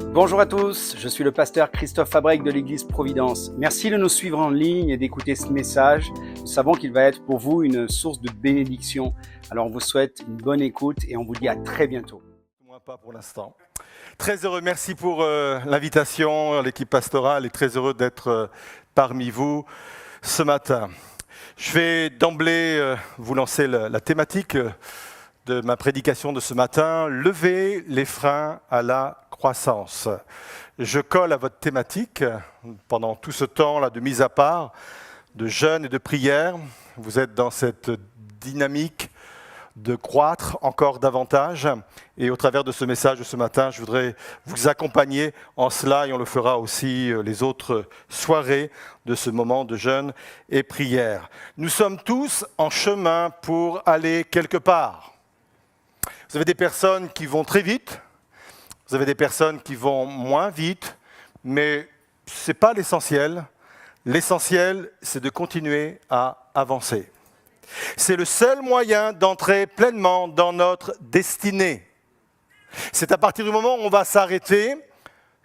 Bonjour à tous, je suis le pasteur Christophe Fabrec de l'Église Providence. Merci de nous suivre en ligne et d'écouter ce message. Nous savons qu'il va être pour vous une source de bénédiction. Alors on vous souhaite une bonne écoute et on vous dit à très bientôt. Moi pas pour l'instant. Très heureux, merci pour l'invitation. L'équipe pastorale est très heureux d'être parmi vous ce matin. Je vais d'emblée vous lancer la thématique de ma prédication de ce matin, lever les freins à la croissance. Je colle à votre thématique pendant tout ce temps-là de mise à part, de jeûne et de prière. Vous êtes dans cette dynamique de croître encore davantage. Et au travers de ce message de ce matin, je voudrais vous accompagner en cela et on le fera aussi les autres soirées de ce moment de jeûne et prière. Nous sommes tous en chemin pour aller quelque part. Vous avez des personnes qui vont très vite, vous avez des personnes qui vont moins vite, mais ce n'est pas l'essentiel. L'essentiel, c'est de continuer à avancer. C'est le seul moyen d'entrer pleinement dans notre destinée. C'est à partir du moment où on va s'arrêter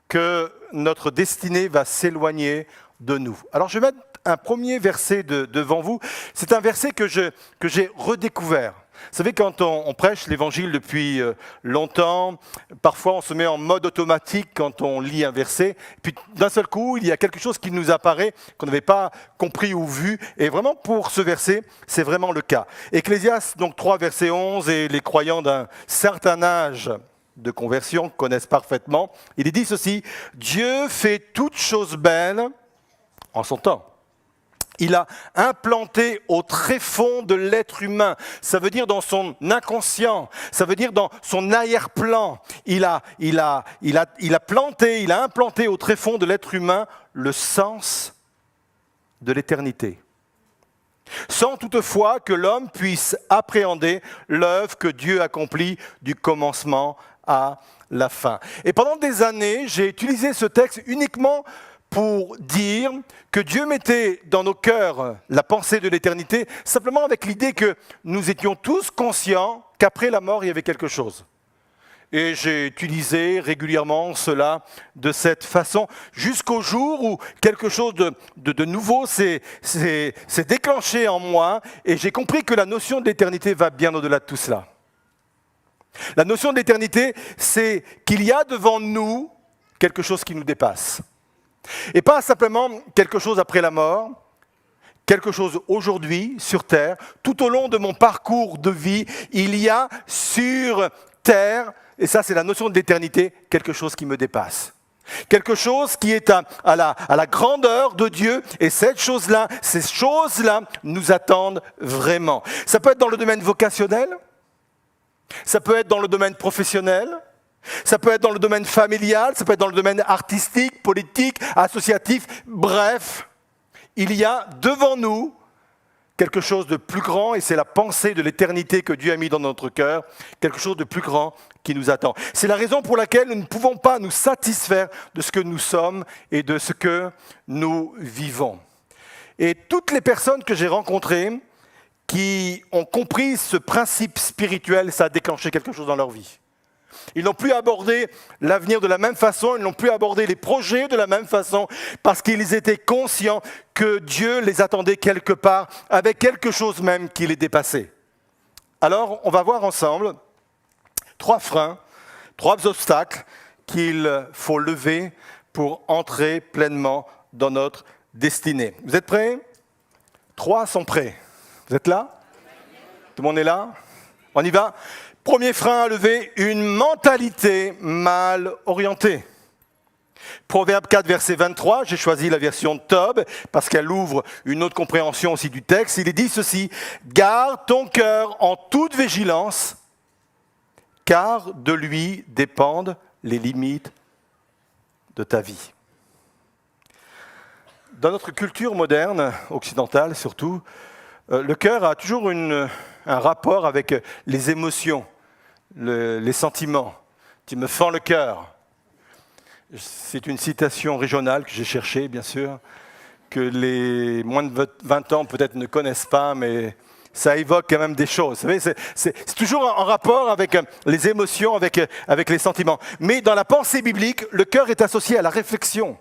que notre destinée va s'éloigner de nous. Alors je vais mettre un premier verset devant vous. C'est un verset que j'ai redécouvert. Vous savez, quand on prêche l'évangile depuis longtemps, parfois on se met en mode automatique quand on lit un verset, puis d'un seul coup, il y a quelque chose qui nous apparaît qu'on n'avait pas compris ou vu, et vraiment pour ce verset, c'est vraiment le cas. Ecclésiaste, donc 3, verset 11, et les croyants d'un certain âge de conversion connaissent parfaitement, il est dit ceci, « Dieu fait toutes choses belles en son temps ». Il a implanté au tréfonds de l'être humain, ça veut dire dans son inconscient, ça veut dire dans son arrière-plan. Il a implanté au tréfonds de l'être humain le sens de l'éternité. Sans toutefois que l'homme puisse appréhender l'œuvre que Dieu accomplit du commencement à la fin. Et pendant des années, j'ai utilisé ce texte uniquement pour dire que Dieu mettait dans nos cœurs la pensée de l'éternité, simplement avec l'idée que nous étions tous conscients qu'après la mort, il y avait quelque chose. Et j'ai utilisé régulièrement cela de cette façon, jusqu'au jour où quelque chose de nouveau s'est déclenché en moi, et j'ai compris que la notion de l'éternité va bien au-delà de tout cela. La notion de l'éternité, c'est qu'il y a devant nous quelque chose qui nous dépasse. Et pas simplement quelque chose après la mort, quelque chose aujourd'hui sur terre. Tout au long de mon parcours de vie, il y a sur terre, et ça c'est la notion de l'éternité, quelque chose qui me dépasse. Quelque chose qui est à la grandeur de Dieu, et ces choses-là nous attendent vraiment. Ça peut être dans le domaine vocationnel, ça peut être dans le domaine professionnel, ça peut être dans le domaine familial, ça peut être dans le domaine artistique, politique, associatif, bref, il y a devant nous quelque chose de plus grand, et c'est la pensée de l'éternité que Dieu a mis dans notre cœur, quelque chose de plus grand qui nous attend. C'est la raison pour laquelle nous ne pouvons pas nous satisfaire de ce que nous sommes et de ce que nous vivons. Et toutes les personnes que j'ai rencontrées qui ont compris ce principe spirituel, ça a déclenché quelque chose dans leur vie. Ils n'ont plus abordé l'avenir de la même façon, ils n'ont plus abordé les projets de la même façon, parce qu'ils étaient conscients que Dieu les attendait quelque part, avec quelque chose même qui les dépassait. Alors, on va voir ensemble 3 freins, 3 obstacles qu'il faut lever pour entrer pleinement dans notre destinée. Vous êtes prêts? 3 sont prêts. Vous êtes là? Tout le monde est là? On y va? Premier frein à lever, une mentalité mal orientée. Proverbe 4, verset 23, j'ai choisi la version Tob parce qu'elle ouvre une autre compréhension aussi du texte. Il est dit ceci, « Garde ton cœur en toute vigilance, car de lui dépendent les limites de ta vie. » Dans notre culture moderne, occidentale surtout, le cœur a toujours un rapport avec les émotions. Les sentiments, tu me fends le cœur. C'est une citation régionale que j'ai cherchée, bien sûr, que les moins de 20 ans peut-être ne connaissent pas, mais ça évoque quand même des choses. Vous savez, c'est toujours en rapport avec les émotions, avec les sentiments. Mais dans la pensée biblique, le cœur est associé à la réflexion,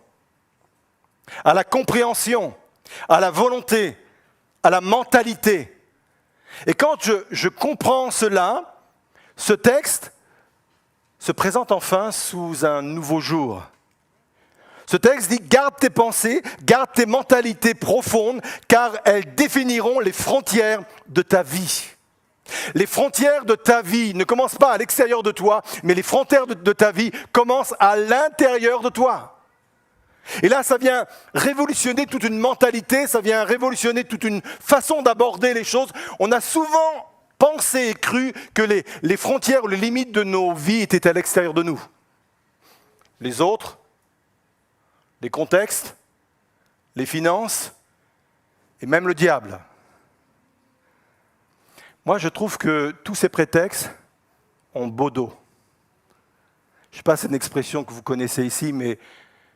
à la compréhension, à la volonté, à la mentalité. Et quand je comprends cela, ce texte se présente enfin sous un nouveau jour. Ce texte dit « Garde tes pensées, garde tes mentalités profondes, car elles définiront les frontières de ta vie. » Les frontières de ta vie ne commencent pas à l'extérieur de toi, mais les frontières de ta vie commencent à l'intérieur de toi. Et là, ça vient révolutionner toute une mentalité, ça vient révolutionner toute une façon d'aborder les choses. On a souvent pensé et cru que les frontières, les limites de nos vies étaient à l'extérieur de nous. Les autres, les contextes, les finances et même le diable. Moi, je trouve que tous ces prétextes ont beau dos. Je ne sais pas si c'est une expression que vous connaissez ici, mais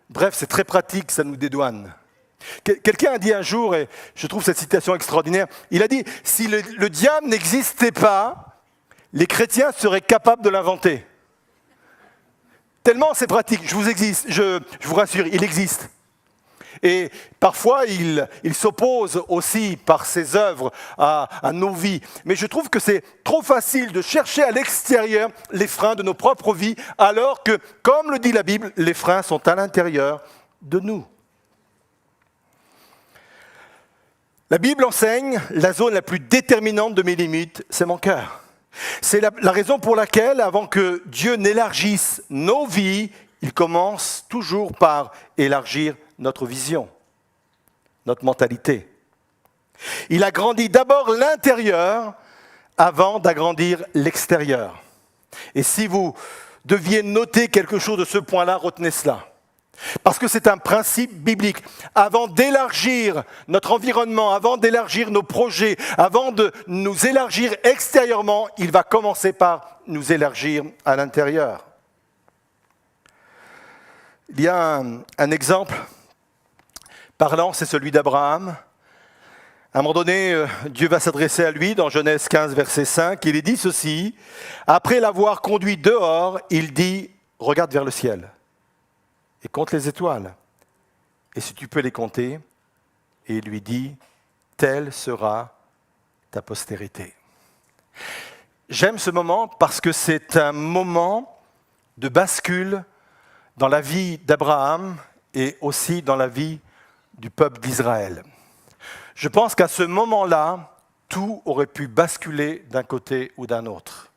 bref, c'est très pratique, ça nous dédouane. Quelqu'un a dit un jour, et je trouve cette citation extraordinaire, il a dit « Si le diable n'existait pas, les chrétiens seraient capables de l'inventer. » Tellement c'est pratique, je vous rassure, il existe. Et parfois, il s'oppose aussi par ses œuvres à nos vies. Mais je trouve que c'est trop facile de chercher à l'extérieur les freins de nos propres vies, alors que, comme le dit la Bible, les freins sont à l'intérieur de nous. La Bible enseigne la zone la plus déterminante de mes limites, c'est mon cœur. C'est la raison pour laquelle, avant que Dieu n'élargisse nos vies, il commence toujours par élargir notre vision, notre mentalité. Il agrandit d'abord l'intérieur avant d'agrandir l'extérieur. Et si vous deviez noter quelque chose de ce point-là, retenez cela. Parce que c'est un principe biblique. Avant d'élargir notre environnement, avant d'élargir nos projets, avant de nous élargir extérieurement, il va commencer par nous élargir à l'intérieur. Il y a un exemple parlant, c'est celui d'Abraham. À un moment donné, Dieu va s'adresser à lui dans Genèse 15, verset 5. Il est dit ceci, « Après l'avoir conduit dehors, il dit, regarde vers le ciel. Et compte les étoiles. Et si tu peux les compter, et il lui dit, telle sera ta postérité. » J'aime ce moment parce que c'est un moment de bascule dans la vie d'Abraham et aussi dans la vie du peuple d'Israël. Je pense qu'à ce moment-là, tout aurait pu basculer d'un côté ou d'un autre.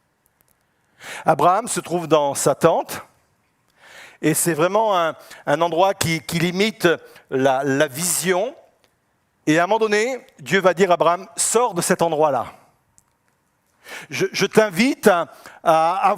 Abraham se trouve dans sa tente. Et c'est vraiment un endroit qui limite la vision. Et à un moment donné, Dieu va dire à Abraham, sors de cet endroit-là. Je t'invite à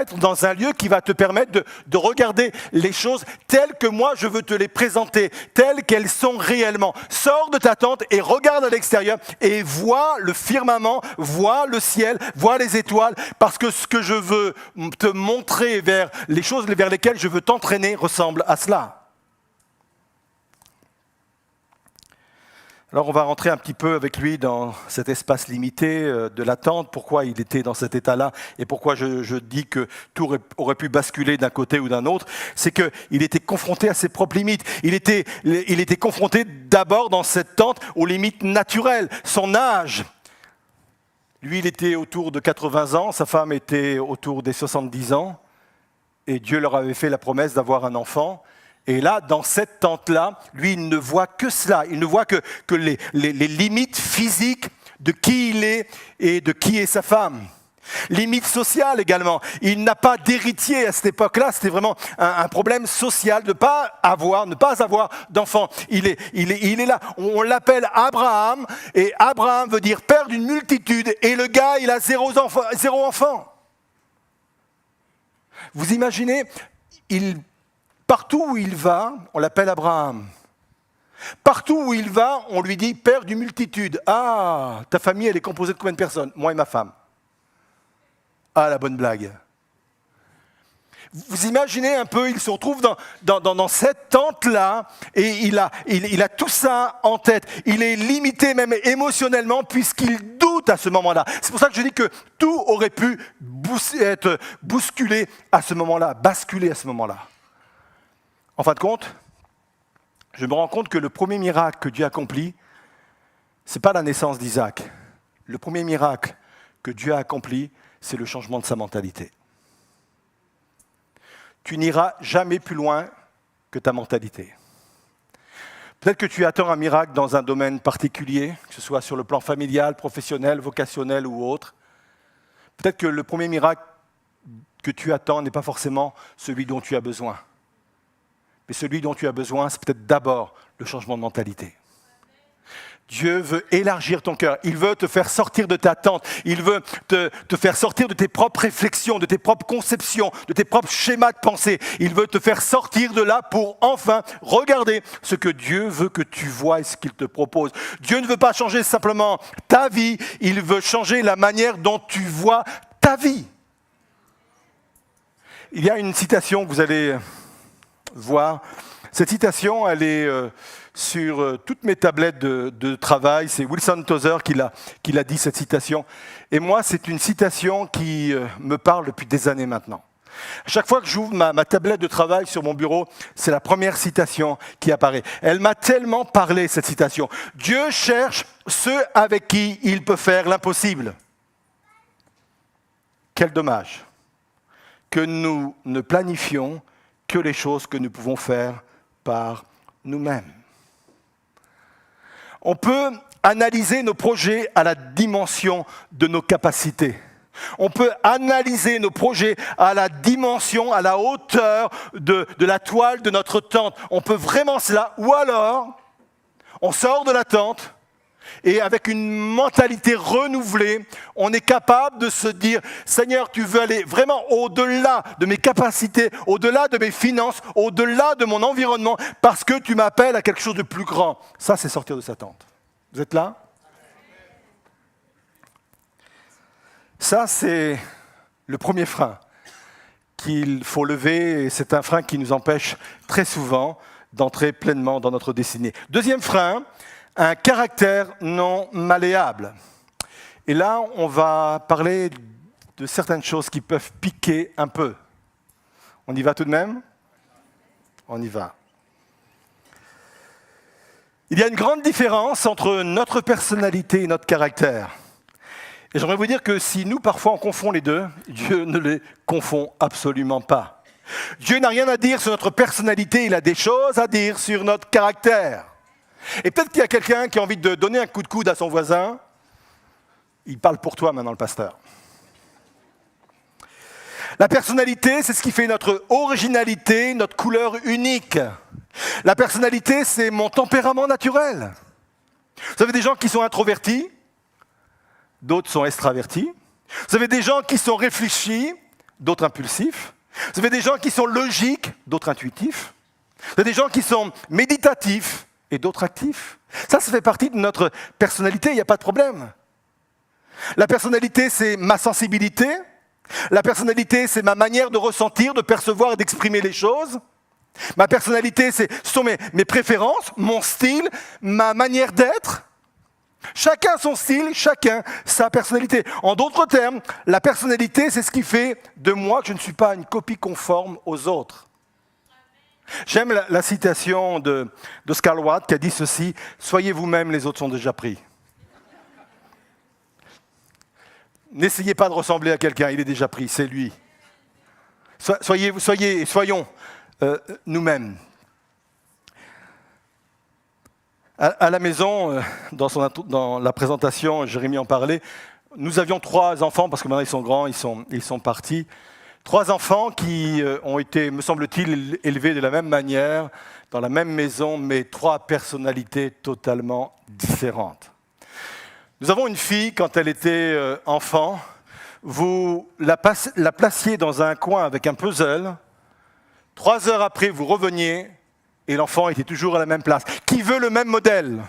être dans un lieu qui va te permettre de regarder les choses telles que moi je veux te les présenter, telles qu'elles sont réellement. Sors de ta tente et regarde à l'extérieur et vois le firmament, vois le ciel, vois les étoiles, parce que ce que je veux te montrer vers les choses vers lesquelles je veux t'entraîner ressemble à cela. Alors on va rentrer un petit peu avec lui dans cet espace limité de l'attente, pourquoi il était dans cet état-là et pourquoi je dis que tout aurait pu basculer d'un côté ou d'un autre. C'est qu'il était confronté à ses propres limites. Il était confronté d'abord dans cette tente aux limites naturelles, son âge. Lui, il était autour de 80 ans, sa femme était autour des 70 ans et Dieu leur avait fait la promesse d'avoir un enfant. Et là, dans cette tente-là, lui, il ne voit que cela. Il ne voit que les limites physiques de qui il est et de qui est sa femme. Limites sociales également. Il n'a pas d'héritier à cette époque-là. C'était vraiment un problème social de ne pas avoir d'enfant. Il est là. On l'appelle Abraham. Et Abraham veut dire père d'une multitude. Et le gars, il a zéro enfant. Vous imaginez, partout où il va, on l'appelle Abraham. Partout où il va, on lui dit « Père d'une multitude ». Ah, ta famille, elle est composée de combien de personnes ? Moi et ma femme. Ah, la bonne blague. Vous imaginez un peu, il se retrouve dans cette tente-là et il a tout ça en tête. Il est limité même émotionnellement puisqu'il doute à ce moment-là. C'est pour ça que je dis que tout aurait pu être bousculé à ce moment-là, basculé à ce moment-là. En fin de compte, je me rends compte que le premier miracle que Dieu accomplit, ce n'est pas la naissance d'Isaac. Le premier miracle que Dieu a accompli, c'est le changement de sa mentalité. Tu n'iras jamais plus loin que ta mentalité. Peut-être que tu attends un miracle dans un domaine particulier, que ce soit sur le plan familial, professionnel, vocationnel ou autre. Peut-être que le premier miracle que tu attends n'est pas forcément celui dont tu as besoin. Mais celui dont tu as besoin, c'est peut-être d'abord le changement de mentalité. Dieu veut élargir ton cœur. Il veut te faire sortir de ta tente. Il veut te faire sortir de tes propres réflexions, de tes propres conceptions, de tes propres schémas de pensée. Il veut te faire sortir de là pour enfin regarder ce que Dieu veut que tu vois et ce qu'il te propose. Dieu ne veut pas changer simplement ta vie. Il veut changer la manière dont tu vois ta vie. Il y a une citation que vous allez voir. Cette citation, elle est sur toutes mes tablettes de travail. C'est Wilson Tozer qui l'a dit, cette citation. Et moi, c'est une citation qui me parle depuis des années maintenant. À chaque fois que j'ouvre ma tablette de travail sur mon bureau, c'est la première citation qui apparaît. Elle m'a tellement parlé, cette citation. Dieu cherche ceux avec qui il peut faire l'impossible. Quel dommage que nous ne planifions que les choses que nous pouvons faire par nous-mêmes. On peut analyser nos projets à la dimension de nos capacités. On peut analyser nos projets à la dimension, à la hauteur de la toile de notre tente. On peut vraiment cela. Ou alors, on sort de la tente et avec une mentalité renouvelée, on est capable de se dire « Seigneur, tu veux aller vraiment au-delà de mes capacités, au-delà de mes finances, au-delà de mon environnement, parce que tu m'appelles à quelque chose de plus grand. » Ça, c'est sortir de sa tente. Vous êtes là? Ça, c'est le premier frein qu'il faut lever, et c'est un frein qui nous empêche très souvent d'entrer pleinement dans notre destinée. Deuxième frein, un caractère non malléable. Et là, on va parler de certaines choses qui peuvent piquer un peu. On y va tout de même? On y va. Il y a une grande différence entre notre personnalité et notre caractère. Et j'aimerais vous dire que si nous, parfois, on confond les deux, Dieu ne les confond absolument pas. Dieu n'a rien à dire sur notre personnalité, il a des choses à dire sur notre caractère. Et peut-être qu'il y a quelqu'un qui a envie de donner un coup de coude à son voisin. Il parle pour toi maintenant, le pasteur. La personnalité, c'est ce qui fait notre originalité, notre couleur unique. La personnalité, c'est mon tempérament naturel. Vous avez des gens qui sont introvertis, d'autres sont extravertis. Vous avez des gens qui sont réfléchis, d'autres impulsifs. Vous avez des gens qui sont logiques, d'autres intuitifs. Vous avez des gens qui sont méditatifs et d'autres actifs. Ça fait partie de notre personnalité, il n'y a pas de problème. La personnalité, c'est ma sensibilité. La personnalité, c'est ma manière de ressentir, de percevoir et d'exprimer les choses. Ma personnalité, ce sont mes préférences, mon style, ma manière d'être. Chacun son style, chacun sa personnalité. En d'autres termes, la personnalité, c'est ce qui fait de moi que je ne suis pas une copie conforme aux autres. J'aime la citation d'Oscar Wilde qui a dit ceci, « Soyez vous-même, les autres sont déjà pris ». N'essayez pas de ressembler à quelqu'un, il est déjà pris, c'est lui. Soyons nous-mêmes. À la maison, dans la présentation, Jérémy en parlait, nous avions 3 enfants, parce que maintenant ils sont grands, ils sont partis. 3 enfants qui ont été, me semble-t-il, élevés de la même manière, dans la même maison, mais 3 personnalités totalement différentes. Nous avons une fille, quand elle était enfant, vous la placiez dans un coin avec un puzzle, 3 heures après, vous reveniez, et l'enfant était toujours à la même place. Qui veut le même modèle?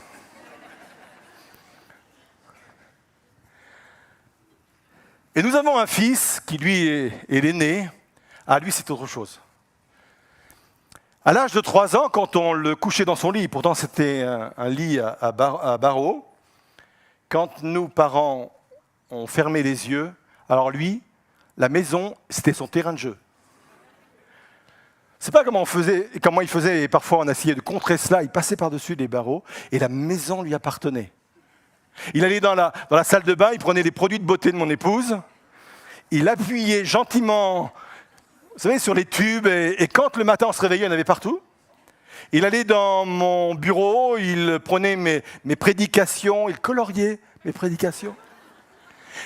Et nous avons un fils qui, lui, est l'aîné, Ah, lui, c'est autre chose. À l'âge de 3 ans, quand on le couchait dans son lit, pourtant c'était un lit à barreaux, quand nous, parents, on fermait les yeux, alors lui, la maison, c'était son terrain de jeu. Je ne sais pas comment il faisait, et parfois on essayait de contrer cela, il passait par-dessus les barreaux, et la maison lui appartenait. Il allait dans la salle de bain, il prenait les produits de beauté de mon épouse, il appuyait gentiment, vous savez, sur les tubes, et quand le matin on se réveillait, il y en avait partout. Il allait dans mon bureau, il prenait mes prédications, il coloriait mes prédications.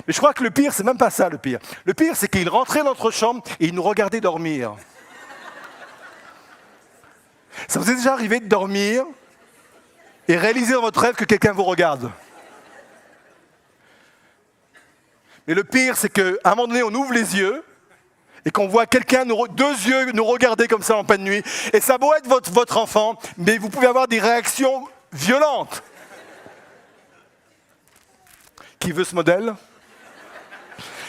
Mais je crois que le pire, c'est même pas ça le pire. Le pire, c'est qu'il rentrait dans notre chambre et il nous regardait dormir. Ça vous est déjà arrivé de dormir et réaliser dans votre rêve que quelqu'un vous regarde? Mais le pire, c'est qu'à un moment donné, on ouvre les yeux et qu'on voit quelqu'un, deux yeux, nous regarder comme ça en pleine nuit. Et ça a beau être votre enfant, mais vous pouvez avoir des réactions violentes. Qui veut ce modèle?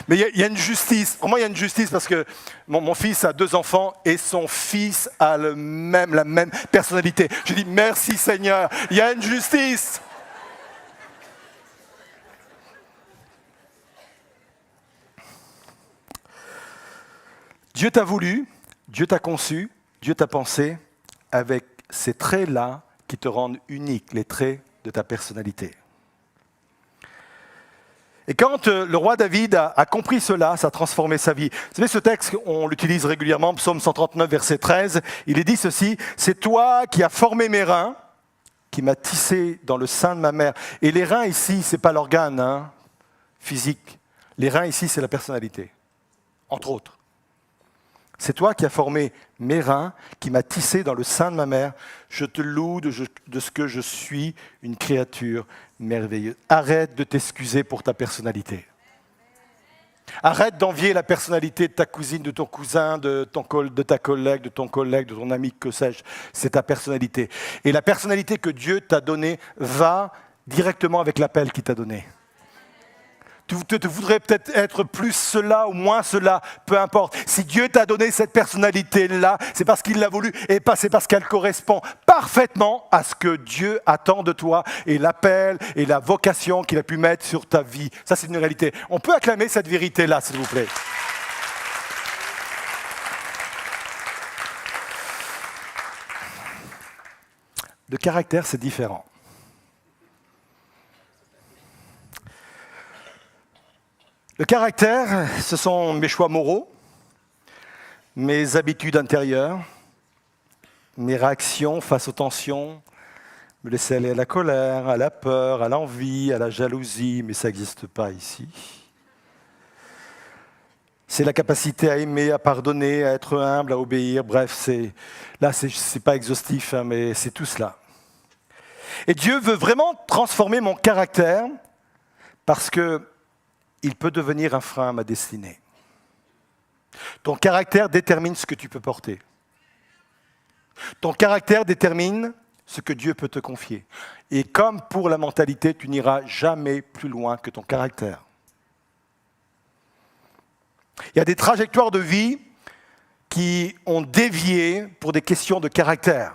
Mais il y a une justice. Pour moi, il y a une justice parce que mon fils a 2 enfants et son fils a la même personnalité. Je dis merci Seigneur, il y a une justice. Dieu t'a voulu, Dieu t'a conçu, Dieu t'a pensé avec ces traits-là qui te rendent unique, les traits de ta personnalité. Et quand le roi David a compris cela, ça a transformé sa vie. Vous savez, ce texte, on l'utilise régulièrement, Psaume 139, verset 13, il est dit ceci, « C'est toi qui as formé mes reins, qui m'as tissé dans le sein de ma mère. » Et les reins ici, ce n'est pas l'organe physique. Les reins ici, c'est la personnalité, entre autres. C'est toi qui as formé mes reins, qui m'as tissé dans le sein de ma mère. Je te loue de ce que je suis une créature merveilleuse. Arrête de t'excuser pour ta personnalité. Arrête d'envier la personnalité de ta cousine, de ton cousin, de ta collègue, de ton collègue, de ton ami, que sais-je. C'est ta personnalité. Et la personnalité que Dieu t'a donnée va directement avec l'appel qu'il t'a donné. Tu voudrais peut-être être plus cela ou moins cela, peu importe. Si Dieu t'a donné cette personnalité-là, c'est parce qu'il l'a voulu et c'est parce qu'elle correspond parfaitement à ce que Dieu attend de toi et l'appel et la vocation qu'il a pu mettre sur ta vie. Ça, c'est une réalité. On peut acclamer cette vérité-là, s'il vous plaît. Le caractère, c'est différent. Le caractère, ce sont mes choix moraux, mes habitudes intérieures, mes réactions face aux tensions, me laisser aller à la colère, à la peur, à l'envie, à la jalousie, mais ça n'existe pas ici. C'est la capacité à aimer, à pardonner, à être humble, à obéir, bref, c'est pas exhaustif, mais c'est tout cela. Et Dieu veut vraiment transformer mon caractère parce que il peut devenir un frein à ma destinée. Ton caractère détermine ce que tu peux porter. Ton caractère détermine ce que Dieu peut te confier. Et comme pour la mentalité, tu n'iras jamais plus loin que ton caractère. Il y a des trajectoires de vie qui ont dévié pour des questions de caractère.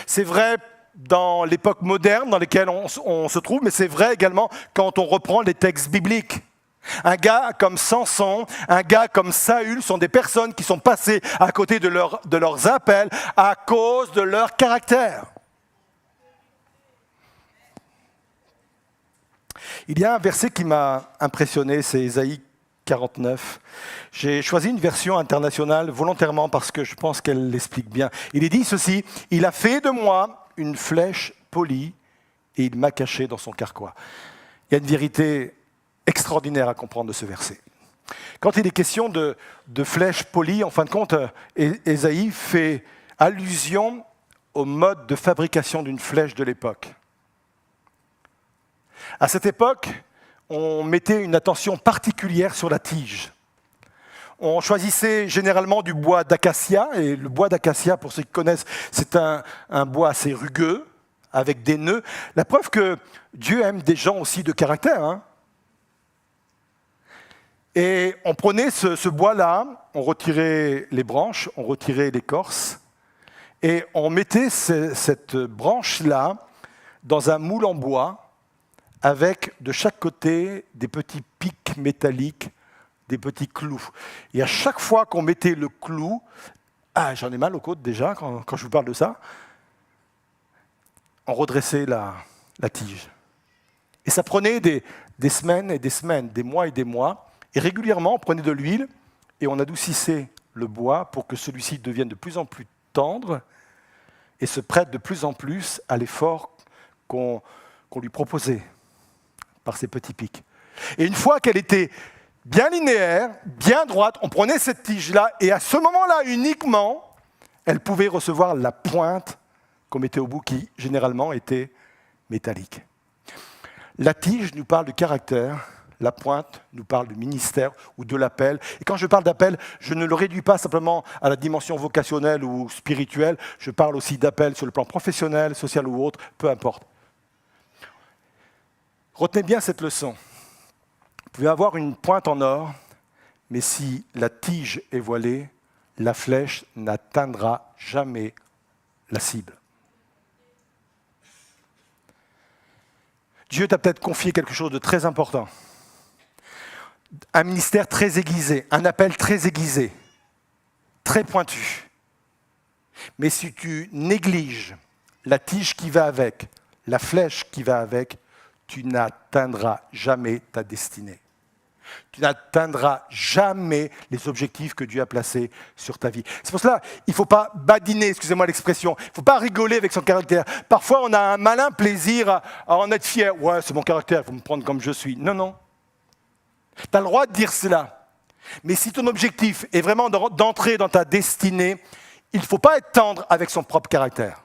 C'est vrai dans l'époque moderne dans laquelle on se trouve, mais c'est vrai également quand on reprend les textes bibliques. Un gars comme Samson, un gars comme Saül sont des personnes qui sont passées à côté de leurs appels à cause de leur caractère. Il y a un verset qui m'a impressionné, c'est Ésaïe 49. J'ai choisi une version internationale volontairement parce que je pense qu'elle l'explique bien. Il est dit ceci, « Il a fait de moi une flèche polie et il m'a caché dans son carquois. » Il y a une vérité extraordinaire à comprendre de ce verset. Quand il est question de flèche polie, en fin de compte, Ésaïe fait allusion au mode de fabrication d'une flèche de l'époque. À cette époque, on mettait une attention particulière sur la tige. On choisissait généralement du bois d'acacia, et le bois d'acacia, pour ceux qui connaissent, c'est un bois assez rugueux, avec des nœuds. La preuve que Dieu aime des gens aussi de caractère. Et on prenait ce bois-là, on retirait les branches, on retirait l'écorce, et on mettait cette branche-là dans un moule en bois, avec de chaque côté des petits pics métalliques, des petits clous. Et à chaque fois qu'on mettait le clou, j'en ai mal aux côtes déjà quand je vous parle de ça, on redressait la tige. Et ça prenait des semaines et des semaines, des mois et des mois. Et régulièrement, on prenait de l'huile et on adoucissait le bois pour que celui-ci devienne de plus en plus tendre et se prête de plus en plus à l'effort qu'on lui proposait par ces petits pics. Et une fois qu'elle était bien linéaire, bien droite, on prenait cette tige-là et à ce moment-là uniquement, elle pouvait recevoir la pointe qu'on mettait au bout qui, généralement, était métallique. La tige nous parle du caractère, la pointe nous parle du ministère ou de l'appel. Et quand je parle d'appel, je ne le réduis pas simplement à la dimension vocationnelle ou spirituelle, je parle aussi d'appel sur le plan professionnel, social ou autre, peu importe. Retenez bien cette leçon. Vous pouvez avoir une pointe en or, mais si la tige est voilée, la flèche n'atteindra jamais la cible. Dieu t'a peut-être confié quelque chose de très important. Un ministère très aiguisé, un appel très aiguisé, très pointu. Mais si tu négliges la tige qui va avec, la flèche qui va avec, tu n'atteindras jamais ta destinée. Tu n'atteindras jamais les objectifs que Dieu a placés sur ta vie. C'est pour cela qu'il ne faut pas badiner, excusez-moi l'expression, il ne faut pas rigoler avec son caractère. Parfois, on a un malin plaisir à en être fier. Ouais, c'est mon caractère, il faut me prendre comme je suis. Non, non. Tu as le droit de dire cela. Mais si ton objectif est vraiment d'entrer dans ta destinée, il ne faut pas être tendre avec son propre caractère.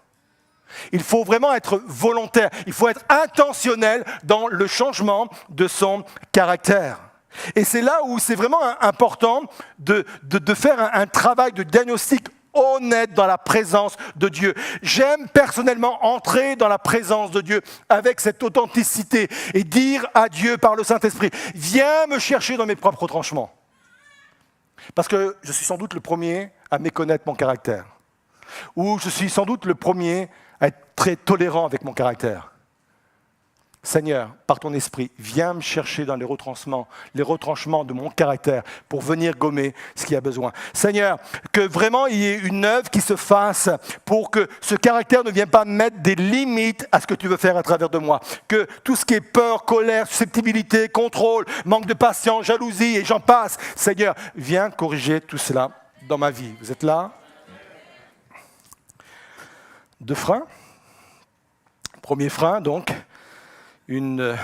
Il faut vraiment être volontaire, il faut être intentionnel dans le changement de son caractère. Et c'est là où c'est vraiment important de faire un travail de diagnostic honnête dans la présence de Dieu. J'aime personnellement entrer dans la présence de Dieu avec cette authenticité et dire à Dieu par le Saint-Esprit, viens me chercher dans mes propres retranchements. Parce que je suis sans doute le premier à méconnaître mon caractère. Ou je suis sans doute le premier à être très tolérant avec mon caractère. Seigneur, par ton esprit, viens me chercher dans les retranchements de mon caractère pour venir gommer ce qu'il y a besoin. Seigneur, que vraiment il y ait une œuvre qui se fasse pour que ce caractère ne vienne pas mettre des limites à ce que tu veux faire à travers de moi. Que tout ce qui est peur, colère, susceptibilité, contrôle, manque de patience, jalousie et j'en passe, Seigneur, viens corriger tout cela dans ma vie. Vous êtes là? 2 freins. Premier frein, donc, une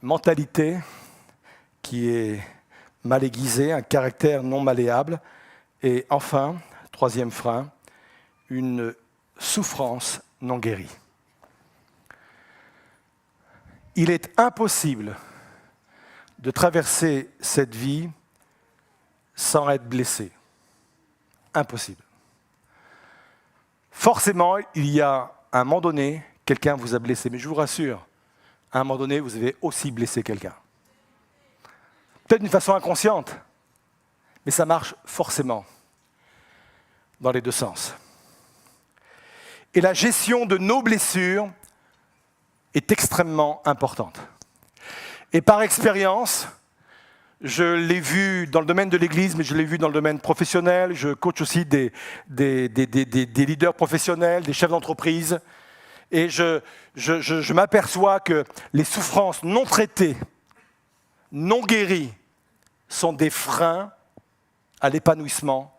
mentalité qui est mal aiguisée, un caractère non malléable. Et enfin, 3e frein, une souffrance non guérie. Il est impossible de traverser cette vie sans être blessé. Impossible. Forcément, il y a à un moment donné, quelqu'un vous a blessé. Mais je vous rassure, à un moment donné, vous avez aussi blessé quelqu'un. Peut-être d'une façon inconsciente, mais ça marche forcément dans les deux sens. Et la gestion de nos blessures est extrêmement importante. Et par expérience, je l'ai vu dans le domaine de l'Église, mais je l'ai vu dans le domaine professionnel. Je coach aussi des leaders professionnels, des chefs d'entreprise. Et je m'aperçois que les souffrances non traitées, non guéries, sont des freins à l'épanouissement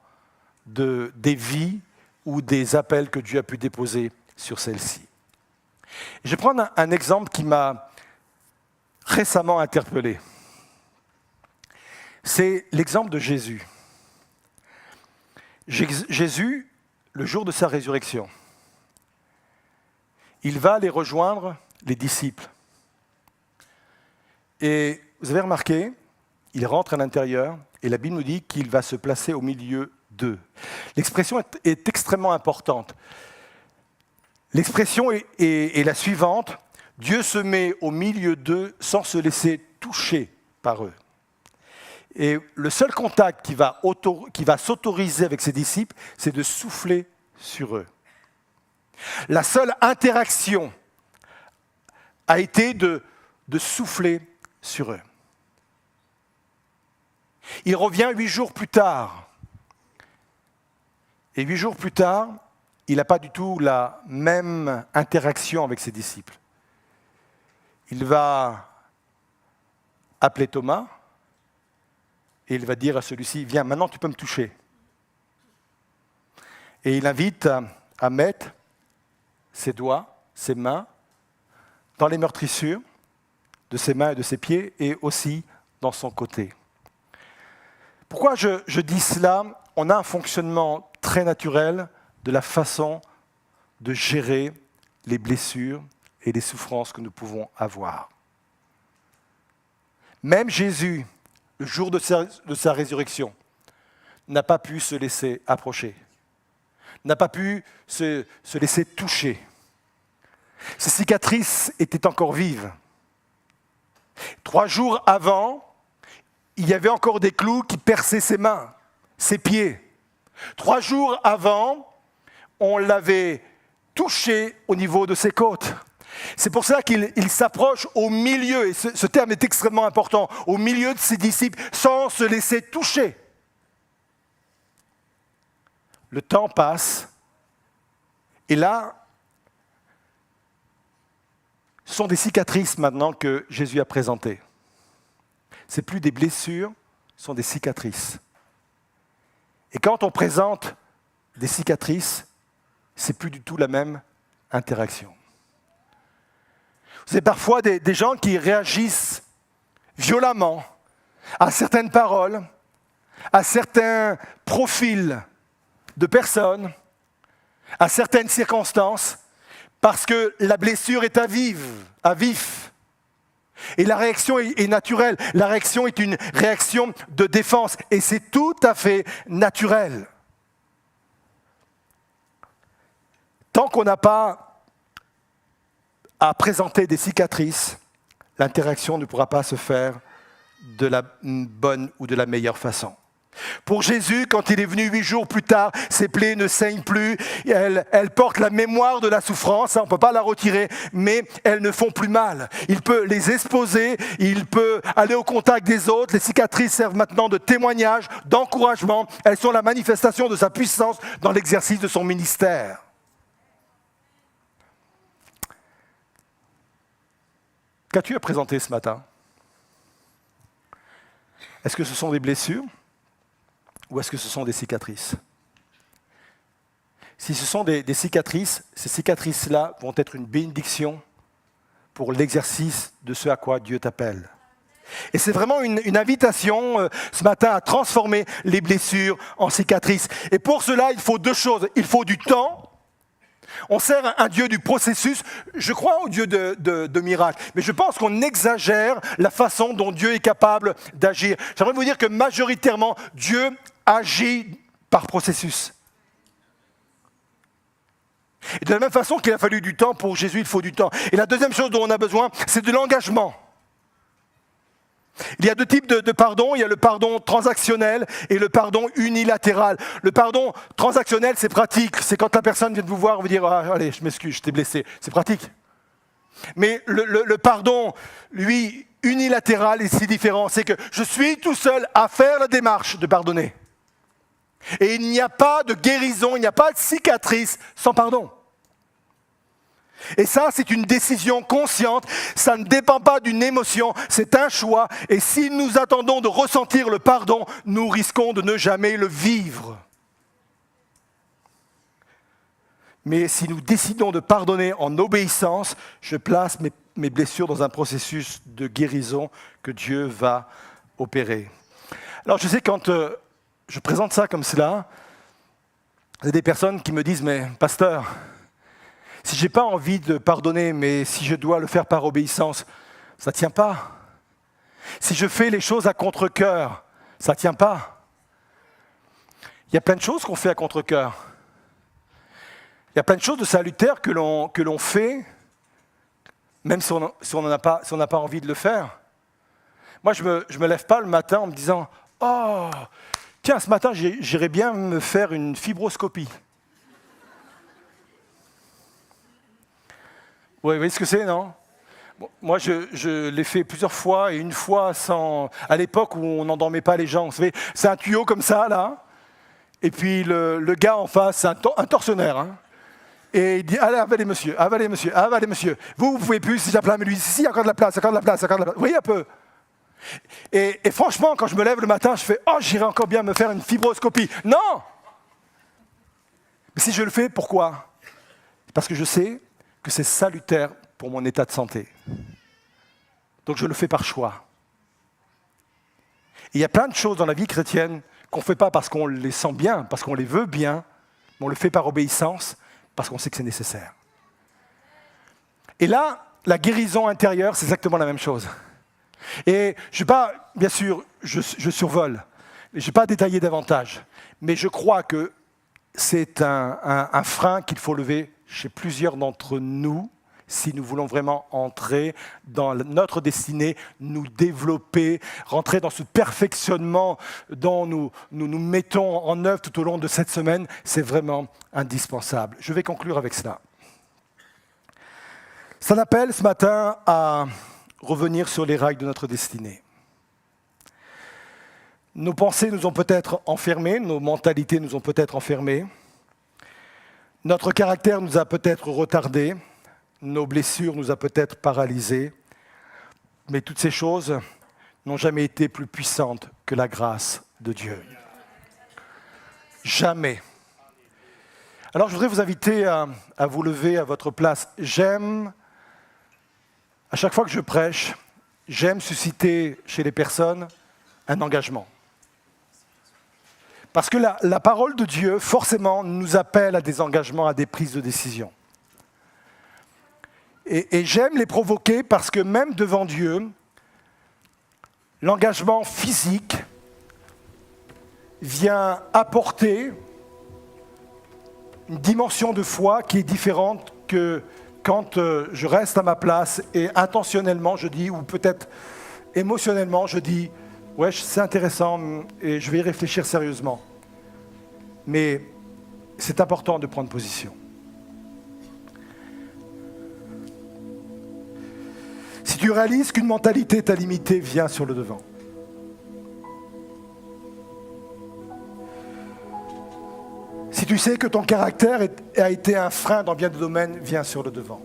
des vies ou des appels que Dieu a pu déposer sur celles-ci. Je vais prendre un exemple qui m'a récemment interpellé. C'est l'exemple de Jésus. Jésus, le jour de sa résurrection, il va aller rejoindre les disciples. Et vous avez remarqué, il rentre à l'intérieur et la Bible nous dit qu'il va se placer au milieu d'eux. L'expression est extrêmement importante. L'expression est la suivante, Dieu se met au milieu d'eux sans se laisser toucher par eux. Et le seul contact qui va s'autoriser avec ses disciples, c'est de souffler sur eux. La seule interaction a été de souffler sur eux. Il revient 8 jours plus tard. Et 8 jours plus tard, il n'a pas du tout la même interaction avec ses disciples. Il va appeler Thomas et il va dire à celui-ci, viens, maintenant tu peux me toucher. Et il invite à mettre ses doigts, ses mains, dans les meurtrissures de ses mains et de ses pieds et aussi dans son côté. Pourquoi je dis cela? On a un fonctionnement très naturel de la façon de gérer les blessures et les souffrances que nous pouvons avoir. Même Jésus, le jour de sa résurrection, n'a pas pu se laisser approcher, n'a pas pu se laisser toucher. Ses cicatrices étaient encore vives. 3 jours avant, il y avait encore des clous qui perçaient ses mains, ses pieds. 3 jours avant, on l'avait touché au niveau de ses côtes. C'est pour ça qu'il s'approche au milieu, et ce terme est extrêmement important, au milieu de ses disciples, sans se laisser toucher. Le temps passe, et là, ce sont des cicatrices maintenant que Jésus a présentées. Ce n'est plus des blessures, ce sont des cicatrices. Et quand on présente des cicatrices, ce n'est plus du tout la même interaction. Vous avez parfois des gens qui réagissent violemment à certaines paroles, à certains profils de personnes, à certaines circonstances, parce que la blessure est à vif. Et la réaction est naturelle. La réaction est une réaction de défense. Et c'est tout à fait naturel. Tant qu'on n'a pas à présenter des cicatrices, l'interaction ne pourra pas se faire de la bonne ou de la meilleure façon. Pour Jésus, quand il est venu 8 jours plus tard, ses plaies ne saignent plus, elles portent la mémoire de la souffrance, on ne peut pas la retirer, mais elles ne font plus mal. Il peut les exposer, il peut aller au contact des autres, les cicatrices servent maintenant de témoignage, d'encouragement, elles sont la manifestation de sa puissance dans l'exercice de son ministère. Qu'as-tu à présenter ce matin? Est-ce que ce sont des blessures? Ou est-ce que ce sont des cicatrices? Si ce sont des cicatrices, ces cicatrices-là vont être une bénédiction pour l'exercice de ce à quoi Dieu t'appelle. Et c'est vraiment une invitation ce matin à transformer les blessures en cicatrices. Et pour cela, il faut 2 choses. Il faut du temps. On sert un Dieu du processus. Je crois au Dieu de miracles. Mais je pense qu'on exagère la façon dont Dieu est capable d'agir. J'aimerais vous dire que majoritairement, Dieu agit par processus. Et de la même façon qu'il a fallu du temps, pour Jésus, il faut du temps. Et la deuxième chose dont on a besoin, c'est de l'engagement. Il y a 2 types de pardon. Il y a le pardon transactionnel et le pardon unilatéral. Le pardon transactionnel, c'est pratique. C'est quand la personne vient de vous voir, vous dire ah, « Allez, je m'excuse, je t'ai blessé ». C'est pratique. Mais le pardon, lui, unilatéral, c'est différent. C'est que je suis tout seul à faire la démarche de pardonner. Et il n'y a pas de guérison, il n'y a pas de cicatrice sans pardon. Et ça, c'est une décision consciente, ça ne dépend pas d'une émotion, c'est un choix. Et si nous attendons de ressentir le pardon, nous risquons de ne jamais le vivre. Mais si nous décidons de pardonner en obéissance, je place mes blessures dans un processus de guérison que Dieu va opérer. Alors je sais quand je présente ça comme cela, il y a des personnes qui me disent « Mais pasteur, si je n'ai pas envie de pardonner, mais si je dois le faire par obéissance, ça ne tient pas. Si je fais les choses à contre-cœur, ça ne tient pas. » Il y a plein de choses qu'on fait à contre-cœur. Il y a plein de choses de salutaires que l'on fait, même si on n'a pas envie de le faire. Moi, je me lève pas le matin en me disant « Oh, tiens, ce matin, j'irais bien me faire une fibroscopie. » Vous voyez ce que c'est, non? Bon, moi, je l'ai fait plusieurs fois, et une fois à l'époque où on n'endormait pas les gens. Vous savez, c'est un tuyau comme ça, là, et puis le gars en face, c'est un tortionnaire, hein. Et il dit, allez, avalez monsieur, avalez monsieur, avalez monsieur. Vous pouvez plus, si j'appelle, mais lui, si, il y a encore de la place, encore de la place, encore de la place. Vous voyez un peu? Et franchement, quand je me lève le matin, je fais, oh, j'irai encore bien me faire une fibroscopie. Non! Mais si je le fais, pourquoi? Parce que je sais que c'est salutaire pour mon état de santé. Donc je le fais par choix. Et il y a plein de choses dans la vie chrétienne qu'on ne fait pas parce qu'on les sent bien, parce qu'on les veut bien, mais on le fait par obéissance, parce qu'on sait que c'est nécessaire. Et là, la guérison intérieure, c'est exactement la même chose. Et je ne vais pas, bien sûr, je survole, je ne vais pas détailler davantage, mais je crois que c'est un frein qu'il faut lever chez plusieurs d'entre nous, si nous voulons vraiment entrer dans notre destinée, nous développer, rentrer dans ce perfectionnement dont nous mettons en œuvre tout au long de cette semaine, c'est vraiment indispensable. Je vais conclure avec cela. Ça m'appelle ce matin à revenir sur les rails de notre destinée. Nos pensées nous ont peut-être enfermés, nos mentalités nous ont peut-être enfermés, notre caractère nous a peut-être retardés, nos blessures nous ont peut-être paralysés, mais toutes ces choses n'ont jamais été plus puissantes que la grâce de Dieu. Jamais. Alors je voudrais vous inviter à vous lever à votre place. À chaque fois que je prêche, j'aime susciter chez les personnes un engagement. Parce que la parole de Dieu, forcément, nous appelle à des engagements, à des prises de décision. Et j'aime les provoquer parce que même devant Dieu, l'engagement physique vient apporter une dimension de foi qui est différente que quand je reste à ma place et intentionnellement je dis, ou peut-être émotionnellement je dis, ouais, c'est intéressant et je vais y réfléchir sérieusement. Mais c'est important de prendre position. Si tu réalises qu'une mentalité t'a limité, viens sur le devant. Si tu sais que ton caractère a été un frein dans bien des domaines, viens sur le devant.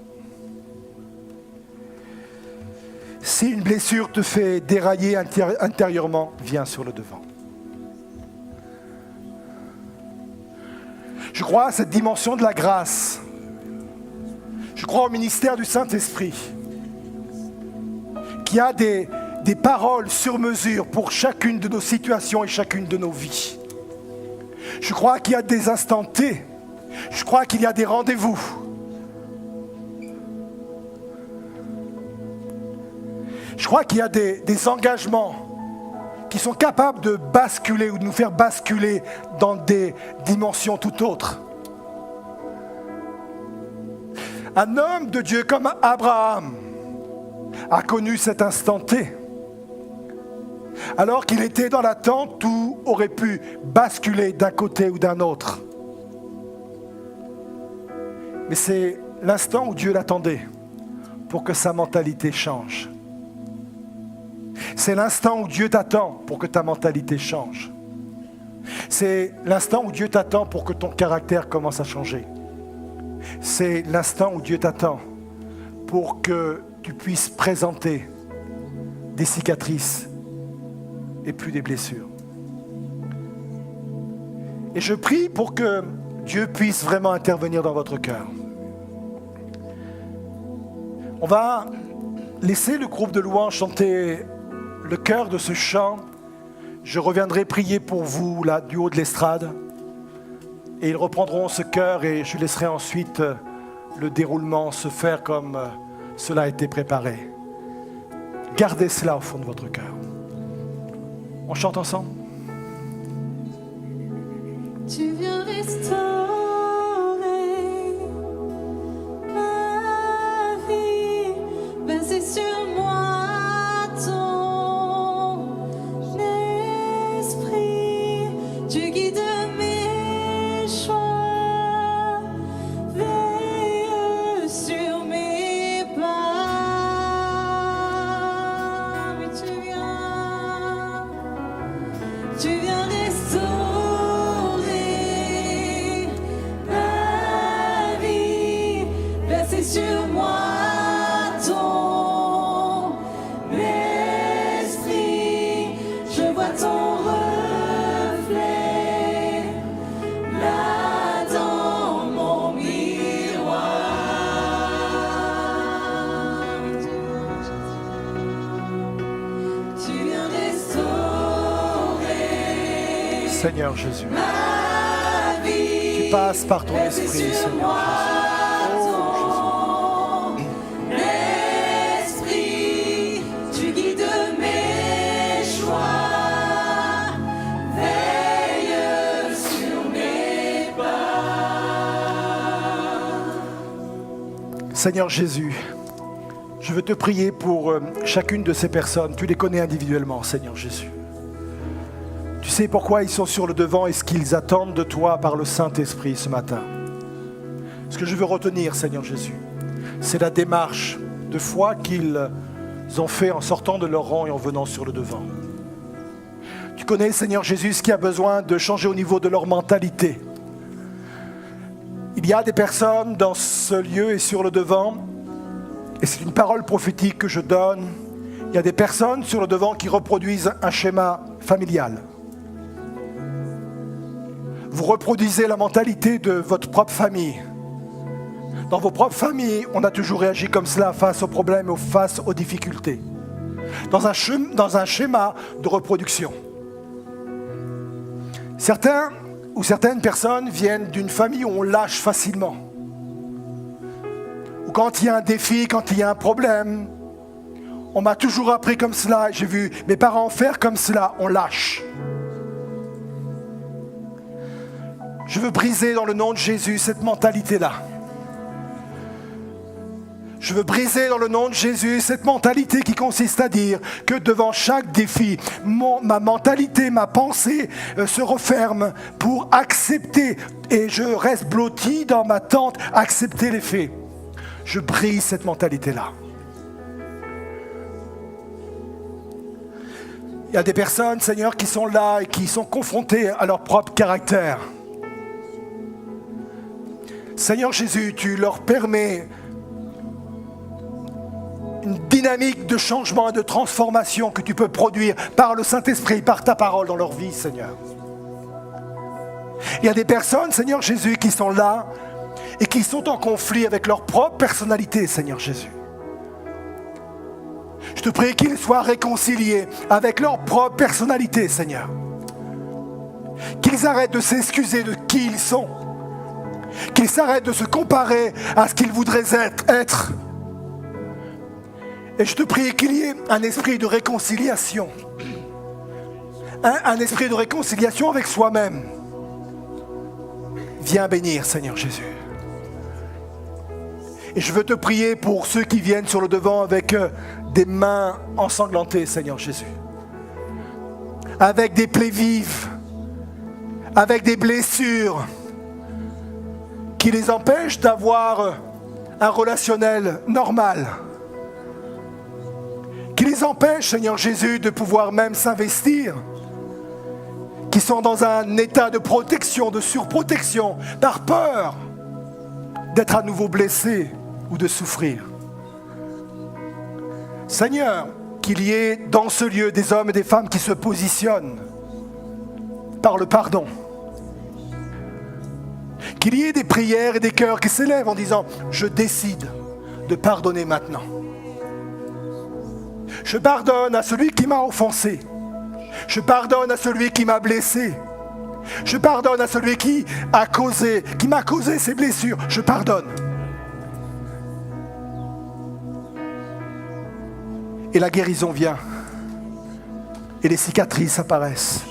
Si une blessure te fait dérailler intérieurement, viens sur le devant. Je crois à cette dimension de la grâce. Je crois au ministère du Saint-Esprit, qui a des paroles sur mesure pour chacune de nos situations et chacune de nos vies. Je crois qu'il y a des instants T. Je crois qu'il y a des rendez-vous. Je crois qu'il y a des engagements qui sont capables de basculer ou de nous faire basculer dans des dimensions tout autres. Un homme de Dieu comme Abraham a connu cet instant T, alors qu'il était dans l'attente, tout aurait pu basculer d'un côté ou d'un autre. Mais c'est l'instant où Dieu l'attendait pour que sa mentalité change. C'est l'instant où Dieu t'attend pour que ta mentalité change. C'est l'instant où Dieu t'attend pour que ton caractère commence à changer. C'est l'instant où Dieu t'attend pour que tu puisses présenter des cicatrices et plus des blessures. Et je prie pour que Dieu puisse vraiment intervenir dans votre cœur. On va laisser le groupe de louanges chanter le chœur de ce chant. Je reviendrai prier pour vous là du haut de l'estrade. Et ils reprendront ce chœur et je laisserai ensuite le déroulement se faire comme cela a été préparé. Gardez cela au fond de votre cœur. On chante ensemble. Tu viens restaurer ma vie, basé sur moi ton sur moi ton esprit, je vois ton reflet là dans mon miroir. Tu viens restaurer Seigneur Jésus, ma vie. tu passes par ton esprit, Sur Seigneur moi Jésus. ton esprit, tu guides mes choix, veille sur mes pas. Seigneur Jésus, je veux te prier pour chacune de ces personnes. Tu les connais individuellement, Seigneur Jésus. Tu sais pourquoi ils sont sur le devant et ce qu'ils attendent de toi par le Saint-Esprit ce matin. Ce que je veux retenir, Seigneur Jésus, c'est la démarche de foi qu'ils ont fait en sortant de leur rang et en venant sur le devant. Tu connais, Seigneur Jésus, ce qui a besoin de changer au niveau de leur mentalité. Il y a des personnes dans ce lieu et sur le devant, et c'est une parole prophétique que je donne. Il y a des personnes sur le devant qui reproduisent un schéma familial. Vous reproduisez la mentalité de votre propre famille. Dans vos propres familles, on a toujours réagi comme cela face aux problèmes ou face aux difficultés. Dans un schéma de reproduction. Certains ou certaines personnes viennent d'une famille où on lâche facilement. Ou quand il y a un défi, quand il y a un problème, on m'a toujours appris comme cela, j'ai vu mes parents faire comme cela, on lâche. Je veux briser dans le nom de Jésus cette mentalité-là. Je veux briser dans le nom de Jésus cette mentalité qui consiste à dire que devant chaque défi, ma mentalité, ma pensée se referme pour accepter, et je reste blotti dans ma tente, accepter les faits. Je brise cette mentalité-là. Il y a des personnes, Seigneur, qui sont là et qui sont confrontées à leur propre caractère. Seigneur Jésus, tu leur permets une dynamique de changement et de transformation que tu peux produire par le Saint-Esprit, par ta parole dans leur vie, Seigneur. Il y a des personnes, Seigneur Jésus, qui sont là et qui sont en conflit avec leur propre personnalité, Seigneur Jésus. Je te prie qu'ils soient réconciliés avec leur propre personnalité, Seigneur. Qu'ils arrêtent de s'excuser de qui ils sont. Qu'ils s'arrêtent de se comparer à ce qu'ils voudraient être. Et je te prie qu'il y ait un esprit de réconciliation. Un esprit de réconciliation avec soi-même. Viens bénir, Seigneur Jésus. Et je veux te prier pour ceux qui viennent sur le devant avec des mains ensanglantées, Seigneur Jésus. Avec des plaies vives, avec des blessures qui les empêchent d'avoir un relationnel normal. Qui les empêchent, Seigneur Jésus, de pouvoir même s'investir. Qui sont dans un état de protection, de surprotection, par peur d'être à nouveau blessés ou de souffrir. Seigneur, qu'il y ait dans ce lieu des hommes et des femmes qui se positionnent par le pardon. Qu'il y ait des prières et des cœurs qui s'élèvent en disant « Je décide de pardonner maintenant. Je pardonne à celui qui m'a offensé. Je pardonne à celui qui m'a blessé. Je pardonne à celui qui m'a causé ces blessures. Je pardonne. » Et la guérison vient. Et les cicatrices apparaissent.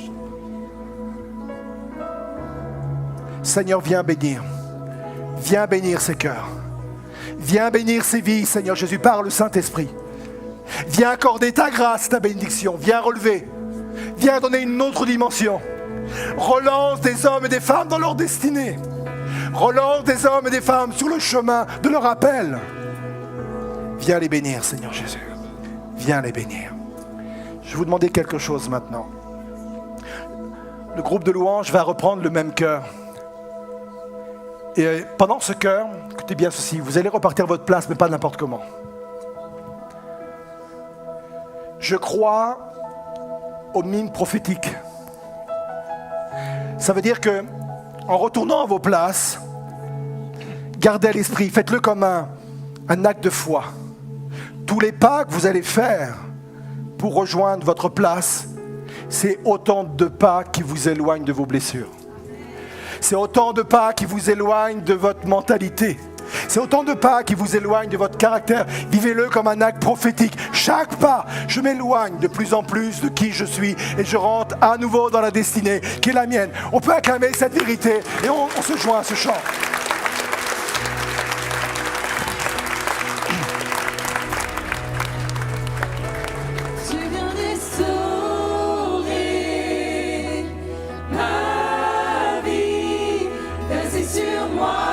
Seigneur, viens bénir. Viens bénir ces cœurs. Viens bénir ces vies, Seigneur Jésus, par le Saint-Esprit. Viens accorder ta grâce, ta bénédiction. Viens relever. Viens donner une autre dimension. Relance des hommes et des femmes dans leur destinée. Relance des hommes et des femmes sur le chemin de leur appel. Viens les bénir, Seigneur Jésus. Viens les bénir. Je vais vous demander quelque chose maintenant. Le groupe de louanges va reprendre le même chœur. Et pendant ce cœur, écoutez bien ceci, vous allez repartir votre place, mais pas n'importe comment. Je crois aux mimes prophétiques. Ça veut dire que, en retournant à vos places, gardez à l'esprit, faites-le comme un acte de foi. Tous les pas que vous allez faire pour rejoindre votre place, c'est autant de pas qui vous éloignent de vos blessures. C'est autant de pas qui vous éloignent de votre mentalité. C'est autant de pas qui vous éloignent de votre caractère. Vivez-le comme un acte prophétique. Chaque pas, je m'éloigne de plus en plus de qui je suis et je rentre à nouveau dans la destinée qui est la mienne. On peut acclamer cette vérité et on se joint à ce chant. Tu viens restaurer ma vie, verser sur moi